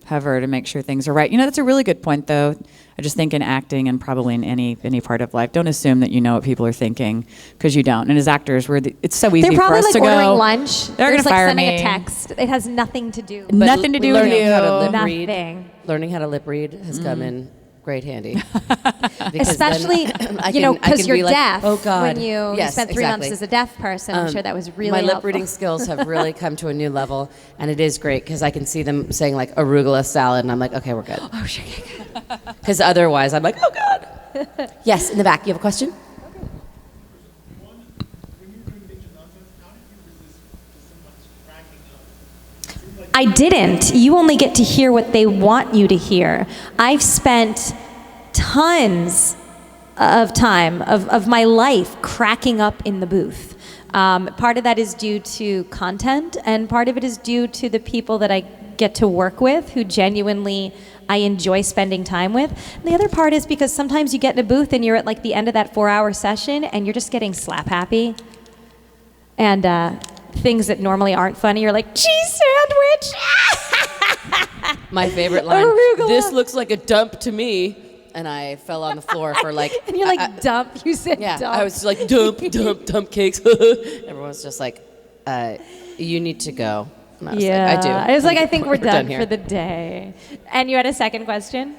to make sure things are right. That's a really good point, though. I just think in acting and probably in any part of life, don't assume that you know what people are thinking, because you don't. And as actors, it's so easy They're for probably us like to ordering go. lunch. They're There's gonna fire sending me. a text. It has nothing to do. Nothing to do with learning you. how to lip read. Nothing. Learning how to lip read has come in great handy. Because Especially, then I because can you're be like, deaf. oh God. When you Yes, spent 3 exactly. months as a deaf person, I'm sure that was really my lip helpful. reading skills have really come to a new level, and it is great because I can see them saying like arugula salad, and I'm like, okay, we're good. Oh, sure. Because otherwise, I'm like, oh God. Yes, in the back, you have a question? I didn't. You only get to hear what they want you to hear. I've spent tons of time of my life cracking up in the booth. Part of that is due to content, and part of it is due to the people that I get to work with who genuinely I enjoy spending time with. And the other part is because sometimes you get in a booth and you're at like the end of that 4-hour session and you're just getting slap happy. And things that normally aren't funny, you're like, cheese sandwich! My favorite line, Arugula. this looks like a dump to me. And I fell on the floor for like... And you're like, dump. You said Yeah, dump. I was like, dump cakes. Everyone's just like, you need to go. And I was like, I do. I was like, I think we're done here. for the day. And you had a second question?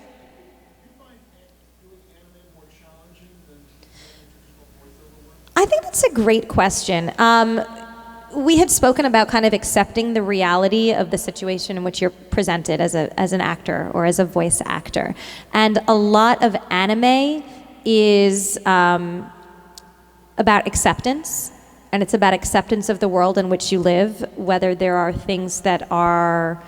I think that's a great question. We had spoken about kind of accepting the reality of the situation in which you're presented as an actor or as a voice actor. And a lot of anime is about acceptance, and it's about acceptance of the world in which you live, whether there are things that are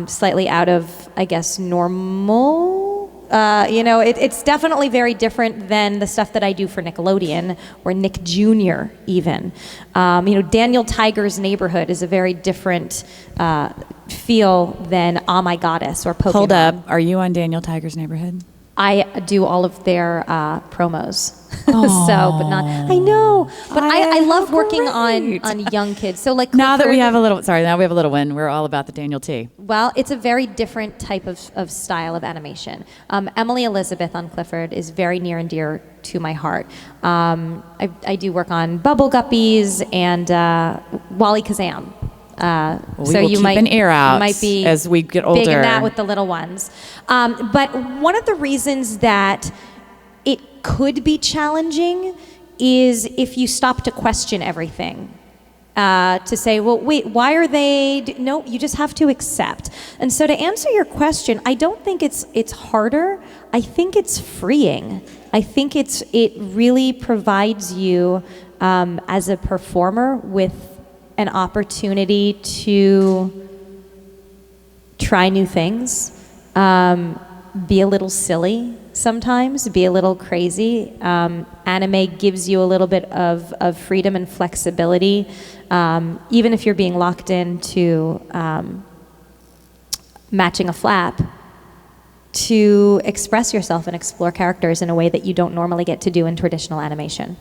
slightly out of, I guess, normal. It's definitely very different than the stuff that I do for Nickelodeon or Nick Jr. even. Daniel Tiger's Neighborhood is a very different feel than Oh My Goddess or Pokemon. Hold up. Are you on Daniel Tiger's Neighborhood? I do all of their promos. I know, but I love working on young kids. So like Now we have a little one. We're all about the Daniel T. Well, it's a very different type of style of animation. Emily Elizabeth on Clifford is very near and dear to my heart. I do work on Bubble Guppies and Wally Kazam. We will keep an ear out you might be as we get older. Big in that with the little ones. But one of the reasons that it could be challenging is if you stop to question everything. To say, well, wait, why are they? No, you just have to accept. And so to answer your question, I don't think it's harder. I think it's freeing. I think it really provides you as a performer with an opportunity to try new things, be a little silly sometimes, be a little crazy. Anime gives you a little bit of freedom and flexibility, even if you're being locked into matching a flap, to express yourself and explore characters in a way that you don't normally get to do in traditional animation.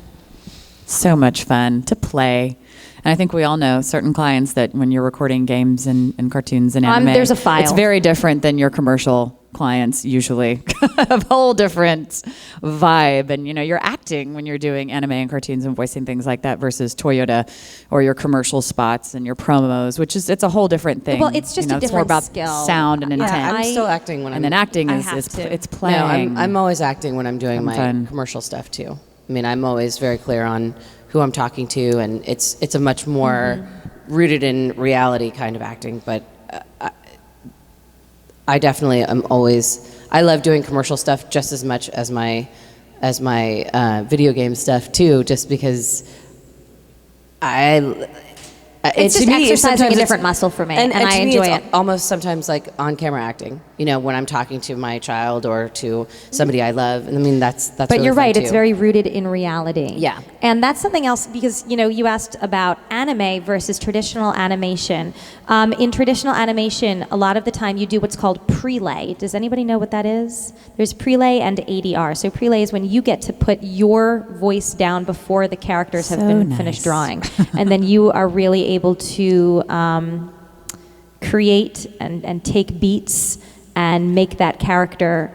So much fun to play. And I think we all know certain clients that when you're recording games and cartoons and anime, there's a file. It's very different than your commercial clients usually have a whole different vibe. And, you're acting when you're doing anime and cartoons and voicing things like that versus Toyota or your commercial spots and your promos, which is, it's a whole different thing. Well, it's just a it's more different about skill. sound and intent. I'm still acting when and then acting I is, have is to. it's playing. No, I'm always acting when I'm doing my Fun. commercial stuff too. I mean, I'm always very clear on who I'm talking to, and it's a much more rooted in reality kind of acting. But I definitely am always. I love doing commercial stuff just as much as my video game stuff too, just because It's just to me, exercising sometimes a different muscle for me, and to I me, enjoy it's it. almost sometimes like on camera acting. When I'm talking to my child or to somebody I love. I mean, that's. But really you're fun right; too. it's very rooted in reality. Yeah. And that's something else because you asked about anime versus traditional animation. In traditional animation, a lot of the time you do what's called prelay. Does anybody know what that is? There's prelay and ADR. So prelay is when you get to put your voice down before the characters have So been nice. finished drawing, and then you are really able to create and take beats and make that character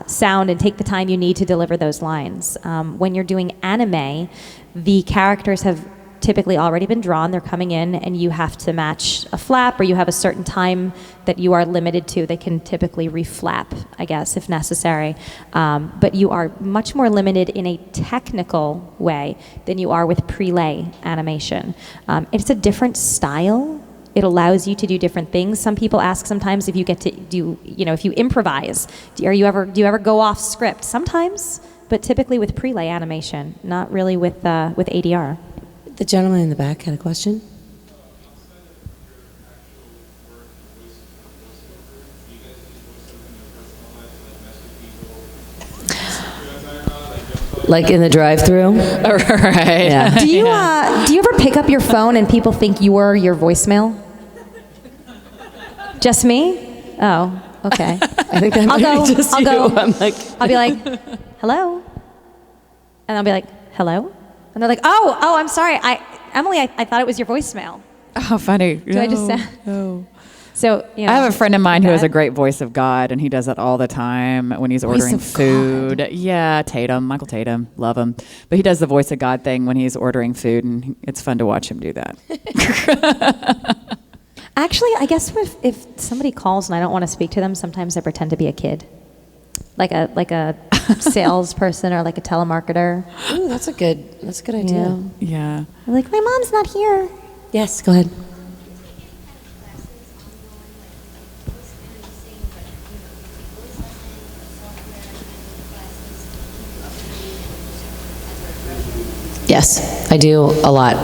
sound and take the time you need to deliver those lines. When you're doing anime, the characters have typically already been drawn. They're coming in, and you have to match a flap, or you have a certain time that you are limited to. They can typically reflap, I guess, if necessary. But you are much more limited in a technical way than you are with prelay animation. It's a different style. It allows you to do different things. Some people ask sometimes if you get to do, if you improvise, do you ever go off script? Sometimes, but typically with prelay animation, not really with ADR. The gentleman in the back had a question. Like in the drive-through? Right. Yeah. Do you ever pick up your phone and people think you are your voicemail? Just me? Oh, okay. I think that might be just you. I'm like, I'll be like, hello, and I'll be like, hello, and they're like, oh, I'm sorry, Emily, I thought it was your voicemail. Oh, funny. Do I just sound? No. So I have a friend of mine who has a that. great voice of God, and he does that all the time when he's ordering of food. Yeah, Michael Tatum, love him. But he does the voice of God thing when he's ordering food, and it's fun to watch him do that. Actually, I guess if somebody calls and I don't want to speak to them, sometimes I pretend to be a kid, like a salesperson or like a telemarketer. ooh, that's a good idea. Yeah. I'm like, my mom's not here. Yes, go ahead. Yes, I do a lot.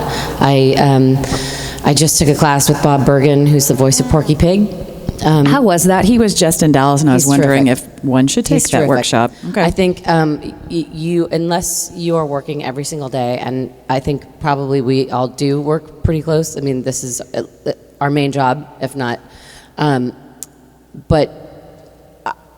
I just took a class with Bob Bergen, who's the voice of Porky Pig. How was that? He was just in Dallas, and I was He's wondering terrific. if one should take He's that terrific. workshop. Okay. I think you, unless you are working every single day, and I think probably we all do work pretty close. I mean, this is our main job, if not. But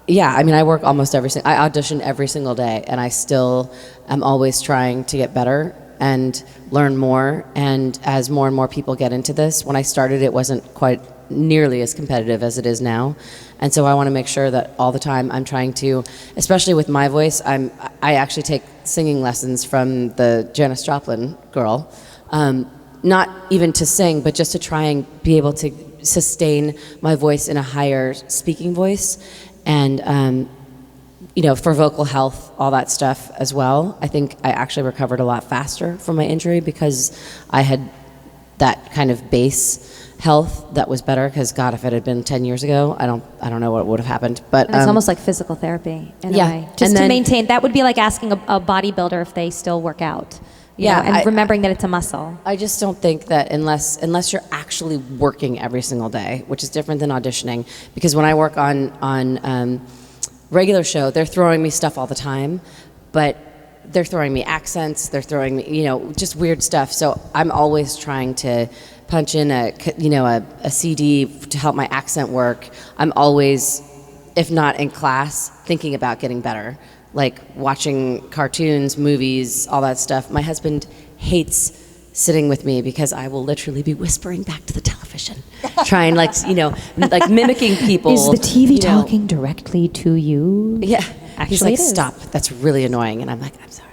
yeah, I mean, I work almost I audition every single day, and I still am always trying to get better and learn more. And as more and more people get into this, when I started, it wasn't quite nearly as competitive as it is now. And so I want to make sure that all the time I'm trying to, especially with my voice, I actually take singing lessons from the Janis Joplin girl. Not even to sing, but just to try and be able to sustain my voice in a higher speaking voice. And, for vocal health, all that stuff as well. I think I actually recovered a lot faster from my injury because I had that kind of base health that was better. Because God, if it had been 10 years ago, I don't know what would have happened. But And it's almost like physical therapy in yeah. a way. Just And to then- maintain, that would be like asking a bodybuilder if they still work out. Yeah, And remembering that it's a muscle. I just don't think that unless you're actually working every single day, which is different than auditioning, because when I work on regular show, they're throwing me stuff all the time, but they're throwing me accents, they're throwing me, just weird stuff. So I'm always trying to punch in a CD to help my accent work. I'm always, if not in class, thinking about getting better. Like watching cartoons, movies, all that stuff. My husband hates sitting with me because I will literally be whispering back to the television. television, trying like like mimicking people. Is the TV you know. talking directly to you? Yeah. Actually, He's like, it is. stop. That's really annoying. And I'm like, I'm sorry.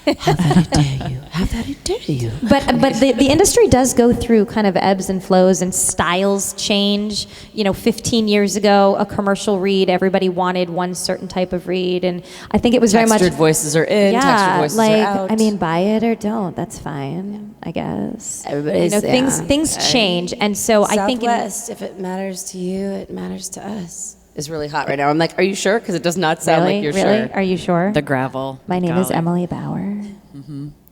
Okay. How very dare you? How very dare you? But the industry does go through kind of ebbs and flows, and styles change. 15 years ago, a commercial read, everybody wanted one certain type of read, and I think it was very much Textured voices are in, textured voices like, are out. I mean, buy it or don't. That's fine, I guess. Everybody's things change, and so I think Southwest, if it matters to you, it matters to us. Is really hot right now. I'm like, are you sure? Because it does not sound like you're really? sure. Are you sure? The gravel. My name is Golly. Emily Bauer.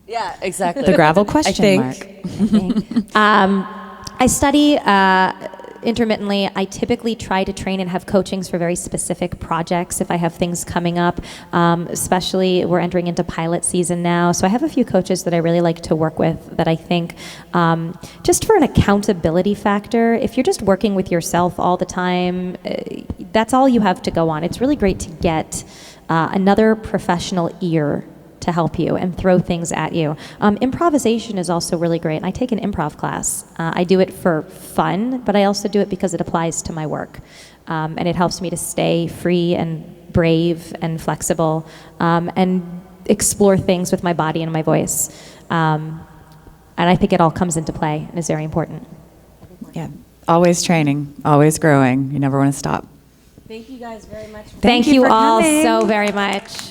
Yeah, exactly. The gravel question mark. I think. I study intermittently. I typically try to train and have coachings for very specific projects if I have things coming up. Especially, we're entering into pilot season now. So I have a few coaches that I really like to work with that I think, just for an accountability factor, if you're just working with yourself all the time, that's all you have to go on. It's really great to get another professional ear to help you and throw things at you. Improvisation is also really great. I take an improv class. I do it for fun, but I also do it because it applies to my work. And it helps me to stay free and brave and flexible, and explore things with my body and my voice. And I think it all comes into play and is very important. Yeah. Always training, always growing. You never want to stop. Thank you guys very much. Thank you you for all coming. so very much.